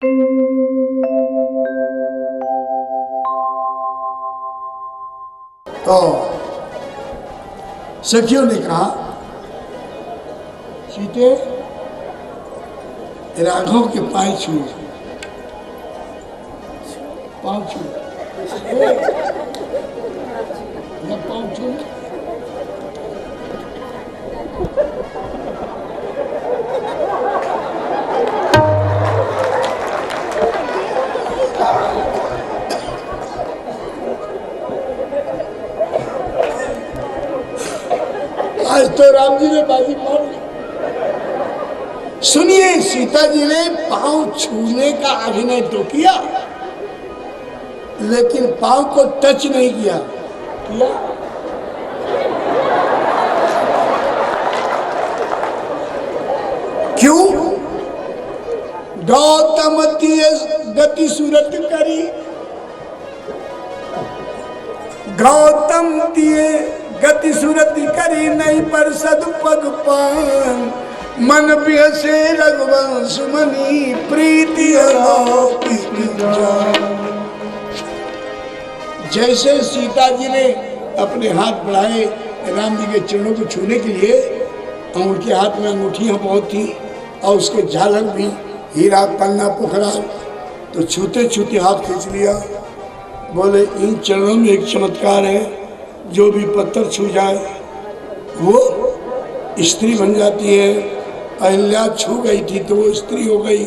तो सखियों ने कहा, सीते राघव के पाँव छू, पाँव छू, पाँव छू। आज तो राम जी ने बाजी मार ली। सुनिए, सीता जी ने पांव छूने का अभिनय तो किया, लेकिन पांव को टच नहीं किया। क्यों? गौतम तिय गति सूरत करी, गौतम तिय गति सूरत करी, नहीं पर सदपग पान, मन बिहसे रघुवंश मनी, प्रीति अलौकिक जान। जैसे सीता जी ने अपने हाथ बढ़ाए राम जी के चरणों को छूने के लिए, और उनके हाथ में अंगूठियां बहुत थी और उसके झालर भी हीरा पन्ना पोखरा, तो छूते छूते हाथ खींच लिया। बोले इन चरणों में एक चमत्कार है, जो भी पत्थर छू जाए वो स्त्री बन जाती है। अहिल्या छू गई थी तो वो स्त्री हो गई।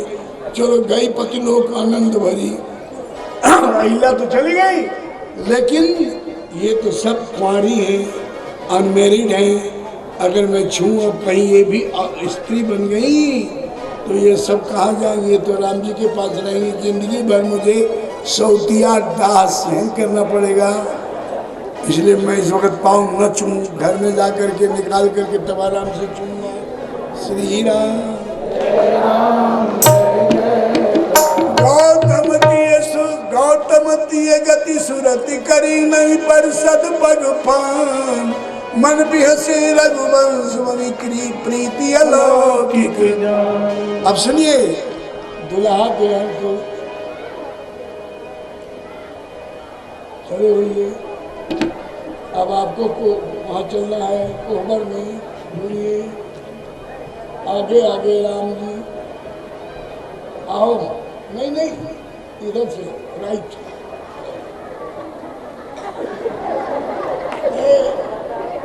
चलो गई पतिलोक आनंद भरी, अहिल्या तो चली गई, लेकिन ये तो सब कुंवारी है, अनमेरिड है। अगर मैं छूँ और कहीं ये भी स्त्री बन गई तो ये सब कहाँ जाएंगे? ये तो राम जी के पास रहेंगे। जिंदगी भर मुझे सौतिया दाह सहन करना पड़ेगा, इसलिए मैं इस वक्त पाँव न छूँ, घर में जा करके निकाल करके तब आराम से छूँगा। श्री राम गौतम तिय गति सुरति करी, नहीं पर सदपग पान, मन बिहसे रघुवंश मनि, प्रीति अलौकिक जान। अब सुनिए, दुल्हा दुल्हन को खड़े होइए। अब आपको वहाँ चलना है कोहबर में। बोलिए आगे आगे राम जी आओ। नहीं नहीं, इधर से राइट।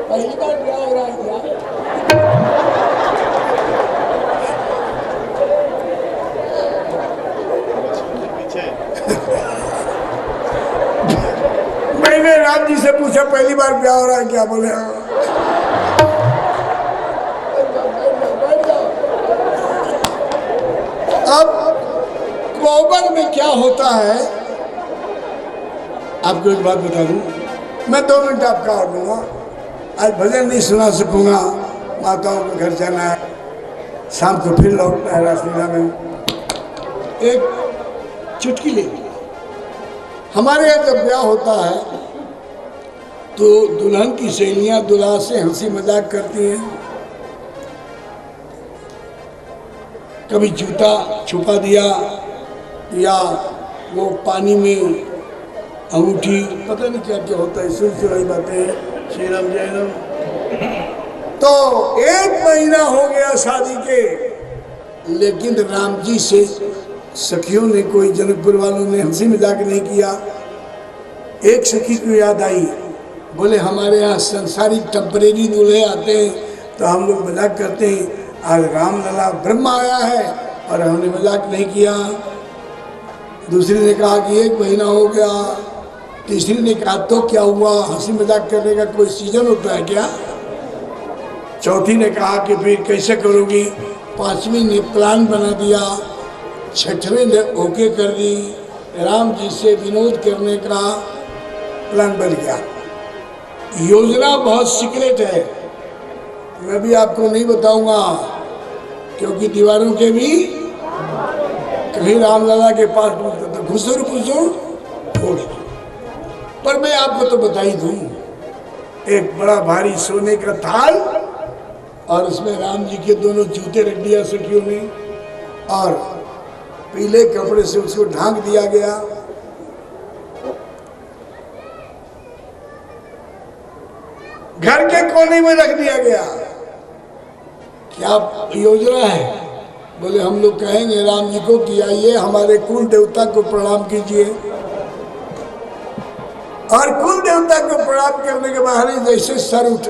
पहली बार क्या हो रहा है? मैंने राम जी से पूछा पहली बार क्या हो रहा है, क्या बोले? अब कोबर में क्या होता है, आपको एक बात बता दूं। मैं 2 मिनट आपका और दूंगा। आज भजन नहीं सुना सकूंगा, माताओं को घर जाना है, शाम को फिर लौटना है रासलीला में। एक चुटकी ले, हमारे यहाँ जब ब्याह होता है तो दुल्हन की सहेलियां दुल्हा से हंसी मजाक करती हैं। कभी जूता छुपा दिया, या वो पानी में अंगूठी, पता नहीं क्या क्या होता है, सुन रही बातें। श्री राम जय राम। तो 1 महीना हो गया शादी के, लेकिन राम जी से सखियों ने, कोई जनकपुर वालों ने हंसी मजाक नहीं किया। एक सखी को याद आई, बोले हमारे यहाँ संसारिक टेम्परेरी दूल्हे आते हैं तो हम लोग मजाक करते हैं, आज रामलला ब्रह्मा आया है और हमने मजाक नहीं किया। दूसरी ने कहा कि 1 महीना हो गया। तीसरी ने कहा तो क्या हुआ, हंसी मजाक करने का कोई सीजन होता है क्या? चौथी ने कहा कि फिर कैसे करोगी? 5वीं ने प्लान बना दिया। 6वें ने ओके कर दी। राम जी से विनोद करने का प्लान बन गया। योजना बहुत सीक्रेट है, मैं भी आपको नहीं बताऊंगा, क्योंकि दीवारों के भी कभी रामलला के पास तो घुसुर हो गया। पर मैं आपको तो बता ही दूं, एक बड़ा भारी सोने का थाल और उसमें राम जी के दोनों जूते रख दिया सखियों ने, और पीले कपड़े से उसको ढांक दिया गया। घर के कोने में रख दिया गया। क्या योजना है? बोले हम लोग कहेंगे राम जी को कि आइए हमारे कुल देवता को प्रणाम कीजिए, और कुल देवता को प्रणाम करने के बाद जैसे सर उठ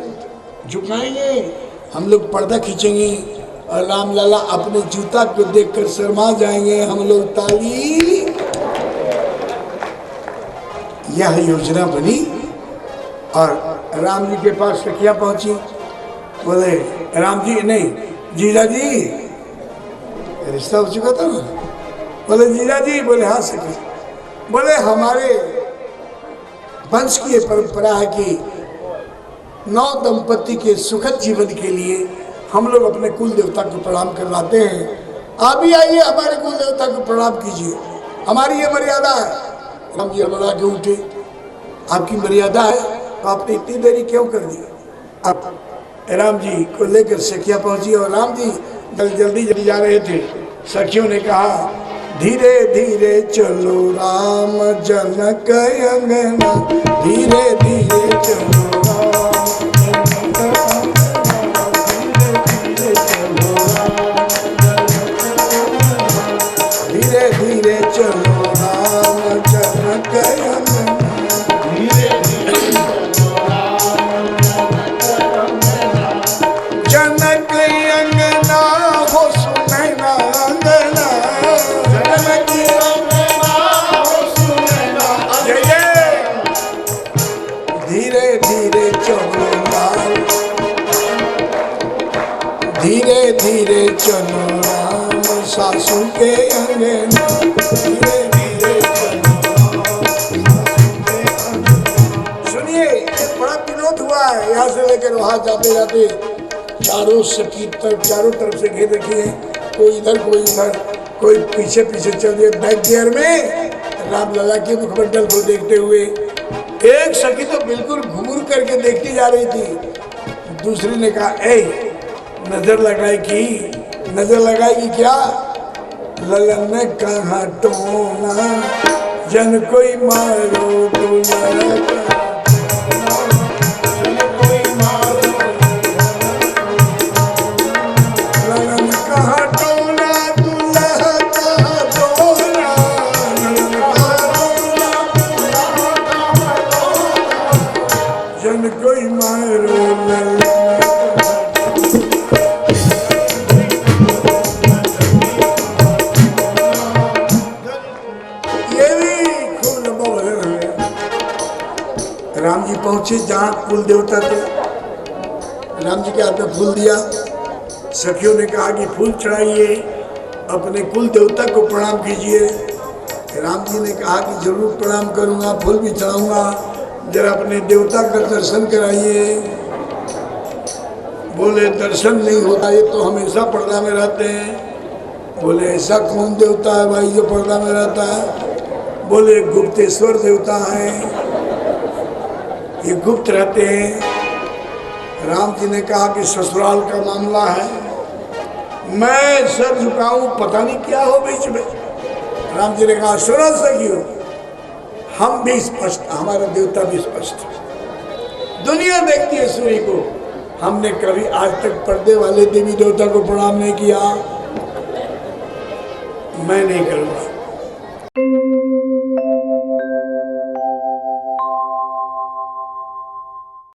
झुकाएंगे, हम लोग पर्दा खींचेंगे और राम लला अपने जूता को देखकर शर्मा जाएंगे, हम लोग ताली। यह योजना बनी और राम जी के पास सखिया पहुंची। बोले राम जी, नहीं जीजा जी, रिश्ता हो चुका था ना। बोले जीजा जी, बोले हाँ सखी। बोले हमारे वंश की ये परंपरा है कि नौ दंपति के सुखद जीवन के लिए हम लोग अपने कुल देवता को प्रणाम करवाते हैं। आप भी आइए हमारे कुल देवता को प्रणाम कीजिए, हमारी ये मर्यादा है। राम जी हमारा क्यों उठे? आपकी मर्यादा है तो आपने इतनी देरी क्यों कर दी? अब राम जी को लेकर सखिया पहुंची और राम जी जल्दी जा रहे थे। सखियों ने कहा धीरे धीरे चलो राम जनक अंगना, धीरे धीरे चलो धीरे धीरे चलो राम जनक अंगना, धीरे धीरे जनक अंगना हो सुनैना अंगना, जनक अंगना हो सुनैना। जय जय। धीरे धीरे चलो राम, धीरे धीरे चलो राम सासू के अंगना, धीरे धीरे चलो राम। सुनिए, बड़ा विनोद हुआ है। यहाँ से लेकर वहां जाते जाते चारों सखी चारों तरफ से घेर रखी है, कोई इधर कोई उधर, कोई पीछे पीछे चल रही है बैक गियर में राम लला के मुखमंडल को देखते हुए। एक सखी तो बिल्कुल घूर करके देखती जा रही थी। दूसरी ने कहा ए नजर लगाएगी, नजर लगाएगी क्या? ललन कहाँ टोना जन कोई मारो दुल्हन, राम जी पहुंचे जहां कुल देवता थे। राम जी के हाथ में फूल दिया। सखियों ने कहा कि फूल चढ़ाइए, अपने कुल देवता को प्रणाम कीजिए। राम जी ने कहा कि जरूर प्रणाम करूंगा, फूल भी चढ़ाऊंगा, जरा अपने देवता का दर्शन कराइए। बोले दर्शन नहीं होता, ये तो हमेशा पर्दा में रहते हैं। बोले ऐसा कौन देवता है भाई जो पर्दा में रहता है? बोले गुप्तेश्वर देवता हैं, ये गुप्त रहते हैं। राम जी ने कहा कि ससुराल का मामला है, मैं सर झुकाऊं, पता नहीं क्या हो बीच में। राम जी ने कहा सुनो सखियों, हम भी स्पष्ट, हमारा देवता भी स्पष्ट, दुनिया देखती है सूर्य को। हमने कभी आज तक पर्दे वाले देवी देवता को प्रणाम नहीं किया, मैं नहीं करूंगा।